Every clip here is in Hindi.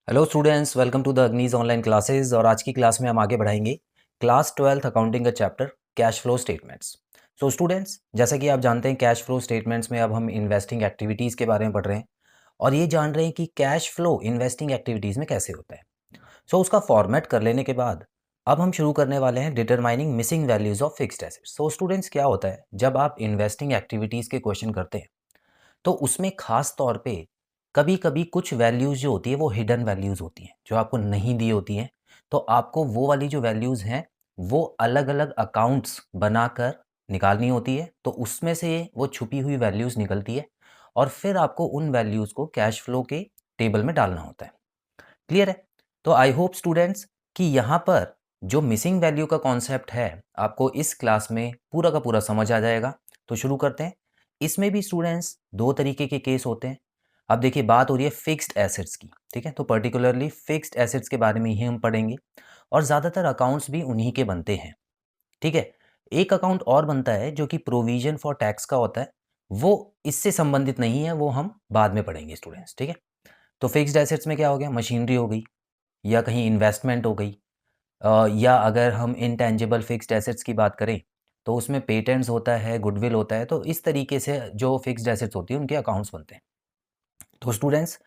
Hello students, welcome to the अग्नीज ऑनलाइन क्लासेस। और आज की क्लास में हम आगे बढ़ाएंगे क्लास 12th अकाउंटिंग का chapter cash flow statements. So students, जैसा कि आप जानते हैं कैश फ्लो स्टेटमेंट्स में अब हम इन्वेस्टिंग एक्टिविटीज़ के बारे में पढ़ रहे हैं और ये जान रहे हैं कि कैश फ्लो इन्वेस्टिंग एक्टिविटीज़ में कैसे होता है। सो उसका फॉर्मेट कर लेने के बाद अब हम शुरू करने वाले हैं determining missing values of fixed assets. So students, क्या होता है जब आप इन्वेस्टिंग एक्टिविटीज़ के क्वेश्चन करते हैं तो उसमें खास तौर पे कभी-कभी कुछ वैल्यूज़ जो होती है वो हिडन वैल्यूज़ होती हैं, जो आपको नहीं दी होती हैं। तो आपको वो वाली जो वैल्यूज़ हैं, वो अलग-अलग अकाउंट्स बनाकर निकालनी होती है। तो उसमें से वो छुपी हुई वैल्यूज़ निकलती है और फिर आपको उन वैल्यूज़ को कैश फ्लो के टेबल में डालना होता है। क्लियर है? तो आई होप स्टूडेंट्स कि यहाँ पर जो मिसिंग वैल्यू का कॉन्सेप्ट है, आपको इस क्लास में पूरा का पूरा समझ आ जाएगा। तो शुरू करते हैं। इसमें भी स्टूडेंट्स 2 तरीके के केस होते हैं। अब देखिए, बात हो रही है फिक्स्ड एसेट्स की, ठीक है? तो पर्टिकुलरली फिक्स्ड एसेट्स के बारे में ही हम पढ़ेंगे और ज़्यादातर अकाउंट्स भी उन्हीं के बनते हैं, ठीक है? एक अकाउंट और बनता है जो कि प्रोविज़न फॉर टैक्स का होता है। वो इससे संबंधित नहीं है, वो हम बाद में पढ़ेंगे स्टूडेंट्स, ठीक है? तो फिक्स्ड एसेट्स में क्या हो गया? मशीनरी हो गई या कहीं इन्वेस्टमेंट हो गई, या अगर हम इनटैंजिबल फिक्स्ड एसेट्स की बात करें तो उसमें पेटेंट्स होता है, गुडविल होता है। तो इस तरीके से जो फिक्स्ड एसेट्स होती है उनके अकाउंट्स बनते हैं। तो स्टूडेंट्स,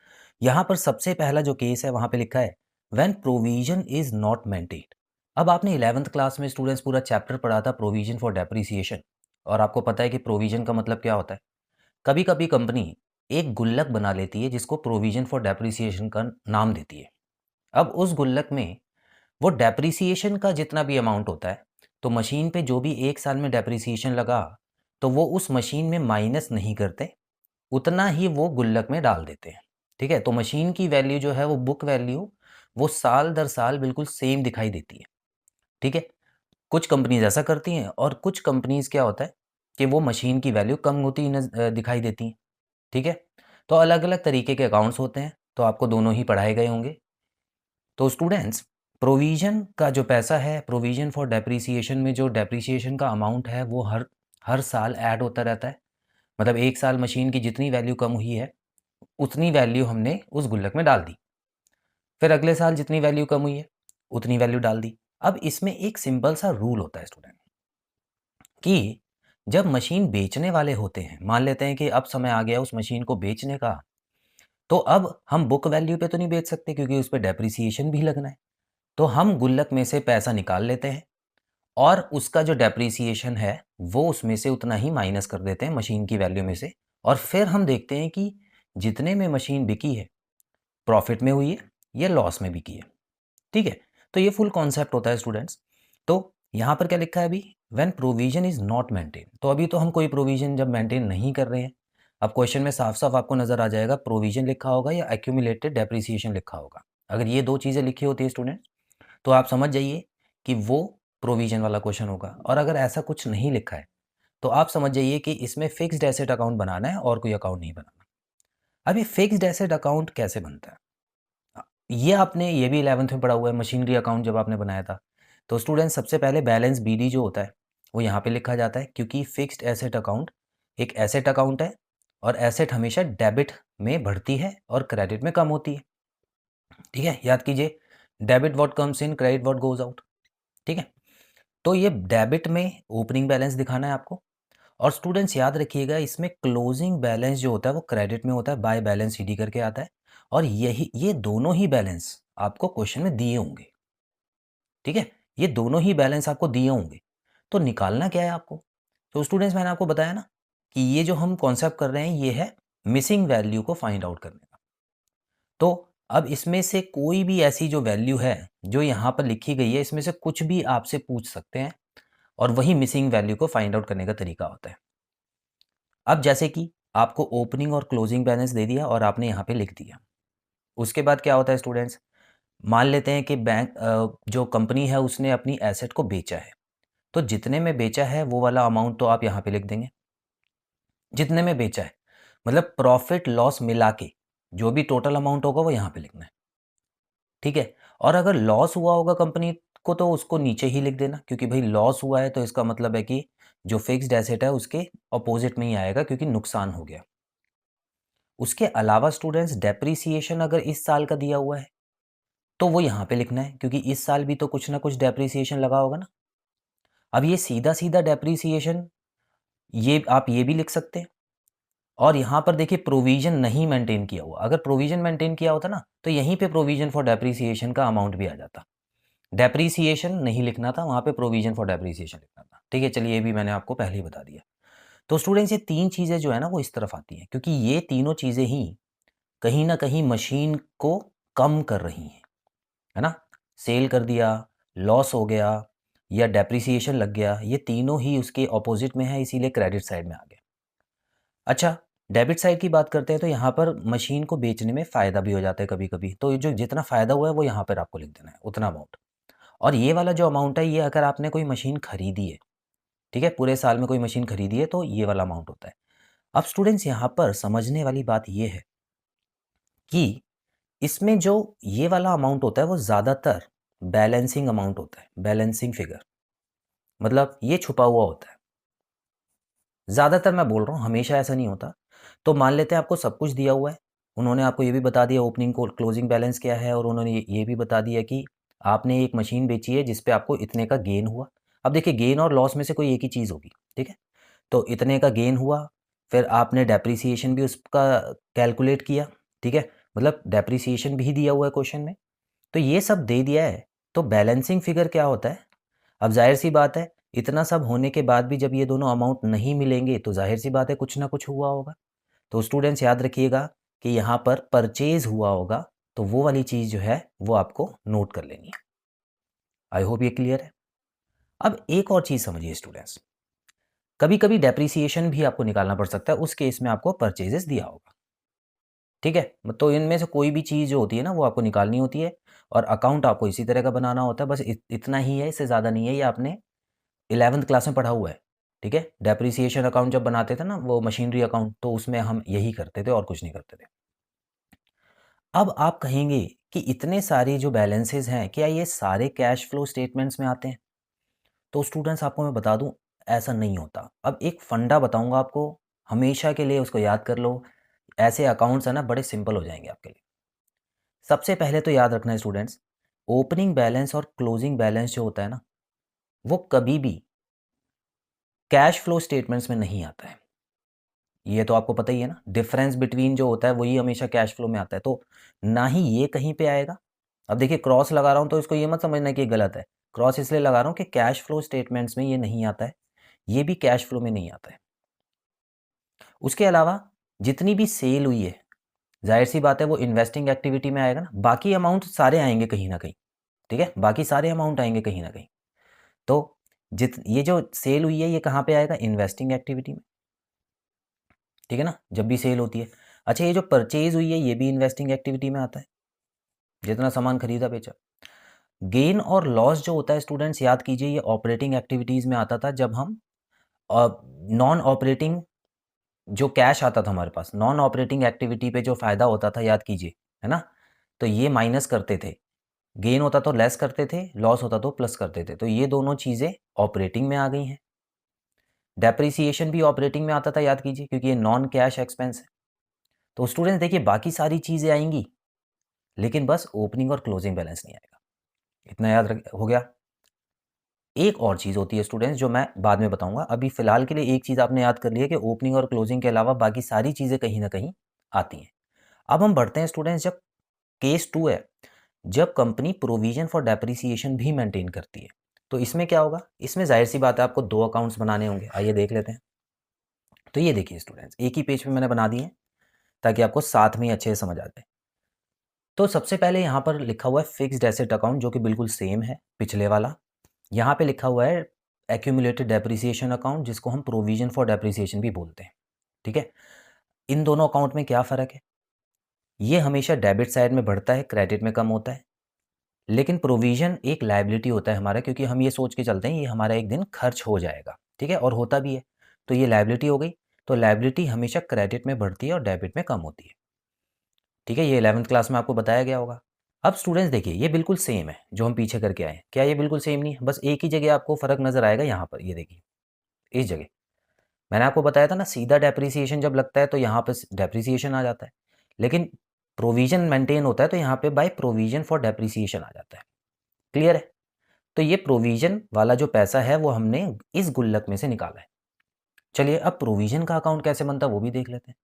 यहाँ पर सबसे पहला जो केस है वहाँ पे लिखा है when provision is not maintained. अब आपने 11th क्लास में स्टूडेंट्स पूरा चैप्टर पढ़ा था प्रोविजन फॉर डेप्रिसिएशन, और आपको पता है कि प्रोविजन का मतलब क्या होता है। कभी कभी कंपनी एक गुल्लक बना लेती है जिसको प्रोविजन फॉर डेप्रिसिएशन का नाम देती है। अब उस गुल्लक में वो डेप्रिसिएशन का जितना भी अमाउंट होता है, तो मशीन पे जो भी 1 साल में डेप्रिसिएशन लगा, तो वो उस मशीन में माइनस नहीं करते, उतना ही वो गुल्लक में डाल देते हैं, ठीक है? तो मशीन की वैल्यू जो है वो बुक वैल्यू, वो साल दर साल बिल्कुल सेम दिखाई देती है, ठीक है? कुछ कंपनीज़ ऐसा करती हैं और कुछ कंपनीज़ क्या होता है कि वो मशीन की वैल्यू कम होती दिखाई देती हैं, ठीक है? तो अलग-अलग तरीके के अकाउंट्स होते हैं, तो आपको दोनों ही पढ़ाए गए होंगे। तो स्टूडेंट्स, प्रोविज़न का जो पैसा है, प्रोविज़न फॉर डेप्रिसिएशन में जो डेप्रिसिएशन का अमाउंट है वो हर हर साल ऐड होता रहता है। मतलब 1 साल मशीन की जितनी वैल्यू कम हुई है, उतनी वैल्यू हमने उस गुल्लक में डाल दी। फिर अगले साल जितनी वैल्यू कम हुई है, उतनी वैल्यू डाल दी। अब इसमें एक सिंपल सा रूल होता है स्टूडेंट, कि जब मशीन बेचने वाले होते हैं, मान लेते हैं कि अब समय आ गया उस मशीन को बेचने का, तो अब हम बुक वैल्यू पे तो नहीं बेच सकते क्योंकि उस पे डेप्रिसिएशन भी लगना है। तो हम गुल्लक में से पैसा निकाल लेते हैं और उसका जो डेप्रिसिएशन है वो उसमें से उतना ही माइनस कर देते हैं मशीन की वैल्यू में से। और फिर हम देखते हैं कि जितने में मशीन बिकी है, प्रॉफिट में हुई है या लॉस में बिकी है, ठीक है? तो ये फुल कॉन्सेप्ट होता है स्टूडेंट्स। तो यहाँ पर क्या लिखा है अभी? When provision is not maintain. तो अभी तो हम कोई प्रोविजन जब मेंटेन नहीं कर रहे हैं, अब क्वेश्चन में साफ साफ आपको नजर आ जाएगा प्रोविजन लिखा होगा या एक्यूमुलेटेड डेप्रिसिएशन लिखा होगा। अगर ये दो चीज़ें लिखी होती है स्टूडेंट, तो आप समझ जाइए कि वो प्रोविजन वाला क्वेश्चन होगा। और अगर ऐसा कुछ नहीं लिखा है, तो आप समझ जाइए कि इसमें फिक्स्ड एसेट अकाउंट बनाना है और कोई अकाउंट नहीं बनाना। अब ये फिक्स्ड एसेट अकाउंट कैसे बनता है? ये आपने ये भी 11th में पढ़ा हुआ है, मशीनरी अकाउंट जब आपने बनाया था। तो स्टूडेंट, सबसे पहले बैलेंस बीडी जो होता है वो यहाँ पे लिखा जाता है, क्योंकि फिक्स्ड एसेट अकाउंट एक एसेट अकाउंट है और एसेट हमेशा डेबिट में बढ़ती है और क्रेडिट में कम होती है, ठीक है? याद कीजिए, debit what comes in, credit what goes out, ठीक है? तो ये डेबिट में ओपनिंग बैलेंस दिखाना है आपको। और स्टूडेंट्स याद रखिएगा, इसमें क्लोजिंग बैलेंस जो होता है वो क्रेडिट में होता है, बाय बैलेंस सीडी करके आता है। और यही ये दोनों ही बैलेंस आपको क्वेश्चन में दिए होंगे, ठीक है? ये दोनों ही बैलेंस आपको दिए होंगे। तो निकालना क्या है आपको? तो स्टूडेंट्स, मैंने आपको बताया ना कि ये जो हम कॉन्सेप्ट कर रहे हैं ये है मिसिंग वैल्यू को फाइंड आउट करने का। तो अब इसमें से कोई भी ऐसी जो वैल्यू है जो यहाँ पर लिखी गई है, इसमें से कुछ भी आपसे पूछ सकते हैं और वही मिसिंग वैल्यू को फाइंड आउट करने का तरीका होता है। अब जैसे कि आपको ओपनिंग और क्लोजिंग बैलेंस दे दिया और आपने यहाँ पे लिख दिया। उसके बाद क्या होता है स्टूडेंट्स, मान लेते हैं कि जो कंपनी है उसने अपनी एसेट को बेचा है। तो जितने में बेचा है वो वाला अमाउंट तो आप यहाँ पे लिख देंगे, जितने में बेचा है, मतलब प्रॉफिट लॉस मिला के जो भी टोटल अमाउंट होगा वो यहाँ पे लिखना है, ठीक है? और अगर लॉस हुआ होगा कंपनी को तो उसको नीचे ही लिख देना, क्योंकि भाई लॉस हुआ है तो इसका मतलब है कि जो फिक्स्ड एसेट है उसके अपोजिट में ही आएगा, क्योंकि नुकसान हो गया। उसके अलावा स्टूडेंट्स, डेप्रिसिएशन अगर इस साल का दिया हुआ है तो वो यहाँ पे लिखना है, क्योंकि इस साल भी तो कुछ ना कुछ डेप्रिसिएशन लगा होगा ना। अब ये सीधा सीधा डेप्रिसिएशन, ये आप ये भी लिख सकते हैं। और यहाँ पर देखिए प्रोविजन नहीं मेंटेन किया हुआ, अगर प्रोविजन मेंटेन किया होता ना तो यहीं पे प्रोविजन फॉर डेप्रिसिएशन का अमाउंट भी आ जाता। डेप्रिसिएशन नहीं लिखना था, वहाँ पे प्रोविजन फॉर डेप्रिसिएशन लिखना था। ठीक है, चलिए ये भी मैंने आपको पहले ही बता दिया। तो स्टूडेंट्स ये तीन चीज़ें जो है ना वो इस तरफ आती हैं, क्योंकि ये तीनों चीज़ें ही कहीं ना कहीं मशीन को कम कर रही हैं, है ना। सेल कर दिया, लॉस हो गया या डेप्रिसिएशन लग गया, ये तीनों ही उसके ऑपोजिट में है, इसीलिए क्रेडिट साइड में आ गया। अच्छा, डेबिट साइड की बात करते हैं तो यहाँ पर मशीन को बेचने में फ़ायदा भी हो जाता है कभी कभी, तो ये जो जितना फ़ायदा हुआ है वो यहाँ पर आपको लिख देना है, उतना अमाउंट। और ये वाला जो अमाउंट है ये अगर आपने कोई मशीन खरीदी है, ठीक है, पूरे साल में कोई मशीन खरीदी है तो ये वाला अमाउंट होता है। अब स्टूडेंट्स यहाँ पर समझने वाली बात ये है कि इसमें जो ये वाला अमाउंट होता है वो ज़्यादातर बैलेंसिंग अमाउंट होता है, बैलेंसिंग फिगर, मतलब ये छुपा हुआ होता है। ज़्यादातर मैं बोल रहा हूँ, हमेशा ऐसा नहीं होता। तो मान लेते हैं आपको सब कुछ दिया हुआ है, उन्होंने आपको ये भी बता दिया ओपनिंग को क्लोजिंग बैलेंस क्या है, और उन्होंने ये भी बता दिया कि आपने एक मशीन बेची है जिस पे आपको इतने का गेन हुआ। अब देखिए गेन और लॉस में से कोई एक ही चीज़ होगी, ठीक है। तो इतने का गेन हुआ, फिर आपने डेप्रिसिएशन भी उसका कैलकुलेट किया, ठीक है, मतलब डेप्रिसिएशन भी दिया हुआ है क्वेश्चन में। तो ये सब दे दिया है, तो बैलेंसिंग फिगर क्या होता है। अब जाहिर सी बात है, इतना सब होने के बाद भी जब ये दोनों अमाउंट नहीं मिलेंगे तो जाहिर सी बात है कुछ ना कुछ हुआ होगा। तो स्टूडेंट्स याद रखिएगा कि यहाँ पर परचेज हुआ होगा, तो वो वाली चीज़ जो है वो आपको नोट कर लेनी है। आई होप ये क्लियर है। अब एक और चीज़ समझिए स्टूडेंट्स, कभी कभी डेप्रिसिएशन भी आपको निकालना पड़ सकता है, उस केस में आपको परचेजेस दिया होगा, ठीक है। तो इनमें से कोई भी चीज़ जो होती है ना वो आपको निकालनी होती है, और अकाउंट आपको इसी तरह का बनाना होता है, बस इतना ही है, इससे ज़्यादा नहीं है। ये आपने 11th क्लास में पढ़ा हुआ है, ठीक है। डेप्रिसिएशन अकाउंट जब बनाते थे ना वो मशीनरी अकाउंट, तो उसमें हम यही करते थे और कुछ नहीं करते थे। अब आप कहेंगे कि इतने सारे जो बैलेंसेस हैं क्या ये सारे कैश फ्लो स्टेटमेंट्स में आते हैं। तो स्टूडेंट्स आपको मैं बता दूं, ऐसा नहीं होता। अब एक फंडा बताऊंगा आपको, हमेशा के लिए उसको याद कर लो। ऐसे अकाउंट्स है ना बड़े सिंपल हो जाएंगे आपके लिए। सबसे पहले तो याद रखना है स्टूडेंट्स, ओपनिंग बैलेंस और क्लोजिंग बैलेंस जो होता है ना वो कभी भी कैश फ्लो स्टेटमेंट्स में नहीं आता है। ये तो आपको पता ही है ना, डिफरेंस बिटवीन जो होता है वही हमेशा कैश फ्लो में आता है, तो ना ही ये कहीं पे आएगा। अब देखिए क्रॉस लगा रहा हूँ तो इसको ये मत समझना कि ये गलत है, क्रॉस इसलिए लगा रहा हूँ कि कैश फ्लो स्टेटमेंट्स में ये नहीं आता है, ये भी कैश फ्लो में नहीं आता है। उसके अलावा जितनी भी सेल हुई है, जाहिर सी बात है वो इन्वेस्टिंग एक्टिविटी में आएगा ना, बाकी अमाउंट सारे आएंगे कहीं ना कहीं, ठीक है, बाकी सारे अमाउंट आएंगे कहीं ना कहीं। तो जित ये जो सेल हुई है ये कहाँ पे आएगा, इन्वेस्टिंग एक्टिविटी में, ठीक है ना, जब भी सेल होती है। अच्छा, ये जो परचेज हुई है ये भी इन्वेस्टिंग एक्टिविटी में आता है, जितना सामान खरीदा बेचा। गेन और लॉस जो होता है स्टूडेंट्स याद कीजिए, ये ऑपरेटिंग एक्टिविटीज़ में आता था, जब हम नॉन ऑपरेटिंग जो कैश आता था हमारे पास, नॉन ऑपरेटिंग एक्टिविटी पे जो फ़ायदा होता था याद कीजिए, है ना। तो ये माइनस करते थे, गेन होता तो लेस करते थे, लॉस होता तो प्लस करते थे, तो ये दोनों चीज़ें ऑपरेटिंग में आ गई हैं। डेप्रिसिएशन भी ऑपरेटिंग में आता था याद कीजिए, क्योंकि ये नॉन कैश एक्सपेंस है। तो स्टूडेंट्स देखिए बाकी सारी चीज़ें आएंगी, लेकिन बस ओपनिंग और क्लोजिंग बैलेंस नहीं आएगा। इतना याद रख हो गया। एक और चीज़ होती है स्टूडेंट्स जो मैं बाद में बताऊंगा, अभी फिलहाल के लिए एक चीज़ आपने याद कर ली है कि ओपनिंग और क्लोजिंग के अलावा बाकी सारी चीज़ें कहीं ना कहीं आती हैं। अब हम बढ़ते हैं स्टूडेंट्स, जब केस 2 है, जब कंपनी प्रोविजन फॉर डेप्रिसिएशन भी मेंटेन करती है, तो इसमें क्या होगा। इसमें जाहिर सी बात है आपको दो अकाउंट्स बनाने होंगे, आइए देख लेते हैं। तो ये देखिए स्टूडेंट्स, एक ही पेज पे मैंने बना दिए हैं ताकि आपको साथ में ही अच्छे से समझ आ जाए। तो सबसे पहले यहाँ पर लिखा हुआ है फिक्स्ड एसेट अकाउंट, जो कि बिल्कुल सेम है पिछले वाला। यहाँ पे लिखा हुआ है एक्यूमुलेटेड डेप्रिसिएशन अकाउंट, जिसको हम प्रोविजन फॉर डेप्रिसिएशन भी बोलते हैं, ठीक है। इन दोनों अकाउंट में क्या फ़र्क है, ये हमेशा डेबिट साइड में बढ़ता है, क्रेडिट में कम होता है। लेकिन प्रोविजन एक लायबिलिटी होता है हमारा, क्योंकि हम ये सोच के चलते हैं ये हमारा एक दिन खर्च हो जाएगा, ठीक है, और होता भी है। तो ये लायबिलिटी हो गई, तो लायबिलिटी हमेशा क्रेडिट में बढ़ती है और डेबिट में कम होती है, ठीक है। ये 11th क्लास में आपको बताया गया होगा। अब स्टूडेंट्स देखिए ये बिल्कुल सेम है जो हम पीछे करके आए हैं, क्या ये बिल्कुल सेम नहीं है, बस एक ही जगह आपको फ़र्क नज़र आएगा, यहाँ पर ये देखिए इस जगह मैंने आपको बताया था ना, सीधा डेप्रिसिएशन जब लगता है तो यहाँ पर डेप्रिसिएशन आ जाता है, लेकिन प्रोविजन मेंटेन होता है तो यहाँ पे बाय प्रोविजन फॉर डेप्रिसिएशन आ जाता है। क्लियर है? तो ये प्रोविजन वाला जो पैसा है वो हमने इस गुल्लक में से निकाला है। चलिए अब प्रोविजन का अकाउंट कैसे बनता है वो भी देख लेते हैं।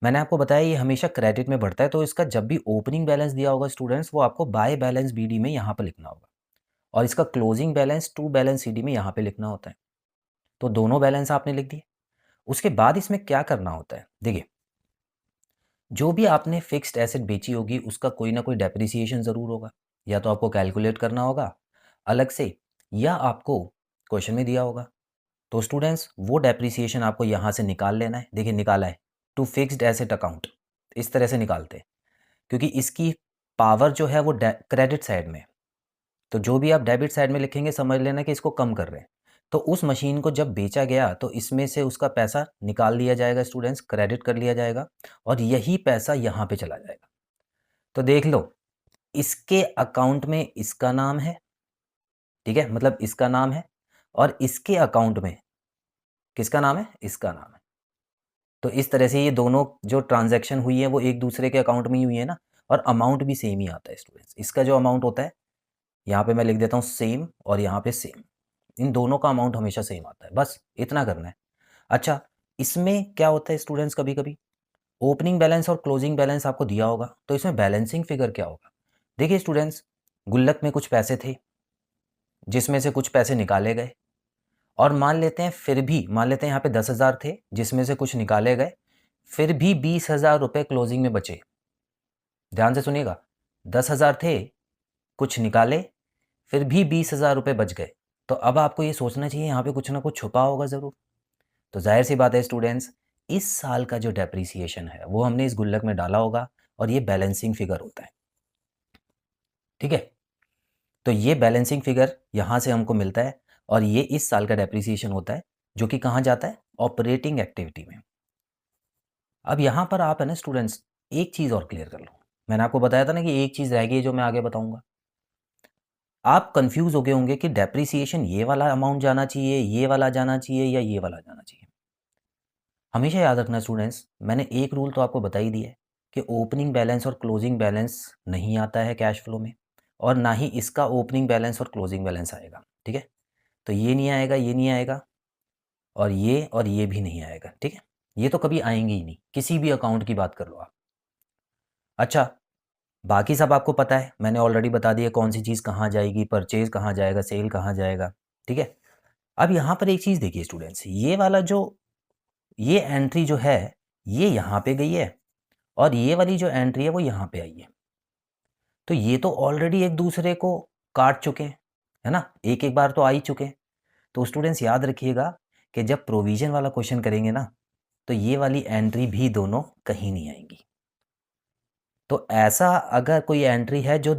मैंने आपको बताया ये हमेशा क्रेडिट में बढ़ता है, तो इसका जब भी ओपनिंग बैलेंस दिया होगा स्टूडेंट्स, वो आपको बाय बैलेंस बीडी में यहाँ पर लिखना होगा, और इसका closing balance to balance CD में यहाँ पे लिखना होता है। तो दोनों बैलेंस आपने लिख दिए। उसके बाद इसमें क्या करना होता है, देखिए जो भी आपने फिक्स्ड एसेट बेची होगी उसका कोई ना कोई डेप्रिसिएशन ज़रूर होगा, या तो आपको कैलकुलेट करना होगा अलग से, या आपको क्वेश्चन में दिया होगा। तो स्टूडेंट्स वो डेप्रिसिएशन आपको यहाँ से निकाल लेना है। देखिए निकाला है, टू फिक्स्ड एसेट अकाउंट, इस तरह से निकालते हैं, क्योंकि इसकी पावर जो है वो क्रेडिट साइड में, तो जो भी आप डेबिट साइड में लिखेंगे समझ लेना कि इसको कम कर रहे हैं। तो उस मशीन को जब बेचा गया तो इसमें से उसका पैसा निकाल लिया जाएगा स्टूडेंट्स, क्रेडिट कर लिया जाएगा, और यही पैसा यहाँ पे चला जाएगा। तो देख लो, इसके अकाउंट में इसका नाम है, ठीक है, मतलब इसका नाम है, और इसके अकाउंट में किसका नाम है, इसका नाम है। तो इस तरह से ये दोनों जो ट्रांजैक्शन हुई है वो एक दूसरे के अकाउंट में ही हुई है ना, और अमाउंट भी सेम ही आता है स्टूडेंट्स। इसका जो अमाउंट होता है यहाँ पे मैं लिख देता हूँ सेम, और यहाँ पे सेम, इन दोनों का अमाउंट हमेशा सेम आता है, बस इतना करना है। अच्छा, इसमें क्या होता है स्टूडेंट्स, कभी कभी ओपनिंग बैलेंस और क्लोजिंग बैलेंस आपको दिया होगा, तो इसमें बैलेंसिंग फिगर क्या होगा। देखिए स्टूडेंट्स, गुल्लक में कुछ पैसे थे जिसमें से कुछ पैसे निकाले गए, और मान लेते हैं फिर भी, मान लेते हैं यहाँ पे 10,000 थे जिसमें से कुछ निकाले गए, फिर भी 20,000 रुपये क्लोजिंग में बचे। ध्यान से सुनिएगा, 10,000 थे, कुछ निकाले, फिर भी 20,000 रुपये बच गए। तो अब आपको ये सोचना चाहिए यहाँ पे कुछ ना कुछ छुपा होगा ज़रूर। तो जाहिर सी बात है स्टूडेंट्स, इस साल का जो डेप्रिसिएशन है वो हमने इस गुल्लक में डाला होगा, और ये बैलेंसिंग फिगर होता है, ठीक है। तो ये बैलेंसिंग फिगर यहाँ से हमको मिलता है, और ये इस साल का डेप्रिसिएशन होता है, जो कि कहाँ जाता है, ऑपरेटिंग एक्टिविटी में। अब यहाँ पर आप है ना स्टूडेंट्स, एक चीज़ और क्लियर कर लो। मैंने आपको बताया था ना कि एक चीज़ रह गई है जो मैं आगे बताऊंगा। आप कंफ्यूज हो गए होंगे कि डेप्रिसिएशन ये वाला अमाउंट जाना चाहिए, ये वाला जाना चाहिए, या ये वाला जाना चाहिए। हमेशा याद रखना स्टूडेंट्स, मैंने एक रूल तो आपको बता ही दिया है कि ओपनिंग बैलेंस और क्लोजिंग बैलेंस नहीं आता है कैश फ्लो में, और ना ही इसका ओपनिंग बैलेंस और क्लोजिंग बैलेंस आएगा, ठीक है। तो ये नहीं आएगा, ये नहीं आएगा, और ये भी नहीं आएगा, ठीक है। ये तो कभी आएंगे ही नहीं, किसी भी अकाउंट की बात कर लो आप। अच्छा, बाकी सब आपको पता है, मैंने ऑलरेडी बता दिया कौन सी चीज़ कहाँ जाएगी, परचेज कहाँ जाएगा, सेल कहाँ जाएगा, ठीक है। अब यहाँ पर एक चीज़ देखिए स्टूडेंट्स, ये वाला जो ये एंट्री जो है ये यहाँ पे गई है, और ये वाली जो एंट्री है वो यहाँ पे आई है। तो ये तो ऑलरेडी एक दूसरे को काट चुके हैं, है ना, एक एक बार तो आ ही चुके हैं। तो स्टूडेंट्स याद रखिएगा कि जब प्रोविजन वाला क्वेश्चन करेंगे ना, तो ये वाली एंट्री भी दोनों कहीं नहीं आएंगी। तो ऐसा अगर कोई एंट्री है जो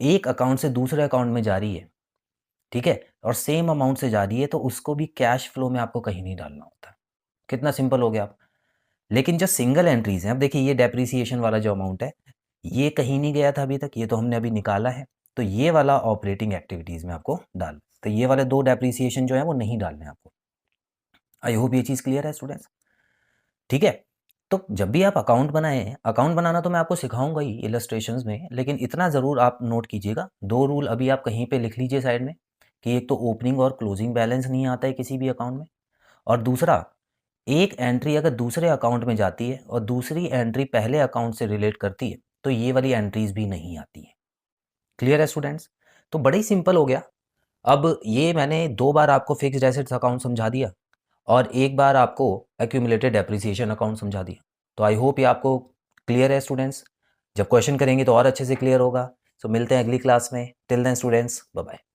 एक अकाउंट से दूसरे अकाउंट में जा रही है, ठीक है, और सेम अमाउंट से जा रही है, तो उसको भी कैश फ्लो में आपको कहीं नहीं डालना होता। कितना सिंपल हो गया आप। लेकिन जो सिंगल एंट्रीज हैं, अब देखिए ये डेप्रिसिएशन वाला जो अमाउंट है ये कहीं नहीं गया था अभी तक, ये तो हमने अभी निकाला है, तो ये वाला ऑपरेटिंग एक्टिविटीज़ में आपको डाल, तो ये वाले दो डेप्रिसिएशन जो है वो नहीं डालने आपको। आई होप ये चीज़ क्लियर है स्टूडेंट्स, ठीक है। तो जब भी आप अकाउंट बनाएं, अकाउंट बनाना तो मैं आपको सिखाऊंगा ही इलस्ट्रेशंस में, लेकिन इतना ज़रूर आप नोट कीजिएगा, दो रूल अभी आप कहीं पे लिख लीजिए साइड में, कि एक तो ओपनिंग और क्लोजिंग बैलेंस नहीं आता है किसी भी अकाउंट में, और दूसरा एक एंट्री अगर दूसरे अकाउंट में जाती है और दूसरी एंट्री पहले अकाउंट से रिलेट करती है, तो ये वाली एंट्रीज भी नहीं आती है। क्लियर है स्टूडेंट्स? तो बड़ा ही सिंपल हो गया। अब ये मैंने दो बार आपको फिक्स्ड एसेट्स अकाउंट समझा दिया, और एक बार आपको एक्यूमुलेटेड डेप्रिसिएशन अकाउंट समझा दिया। तो आई होप ये आपको क्लियर है स्टूडेंट्स। जब क्वेश्चन करेंगे तो और अच्छे से क्लियर होगा। सो मिलते हैं अगली क्लास में। Till then students, bye bye.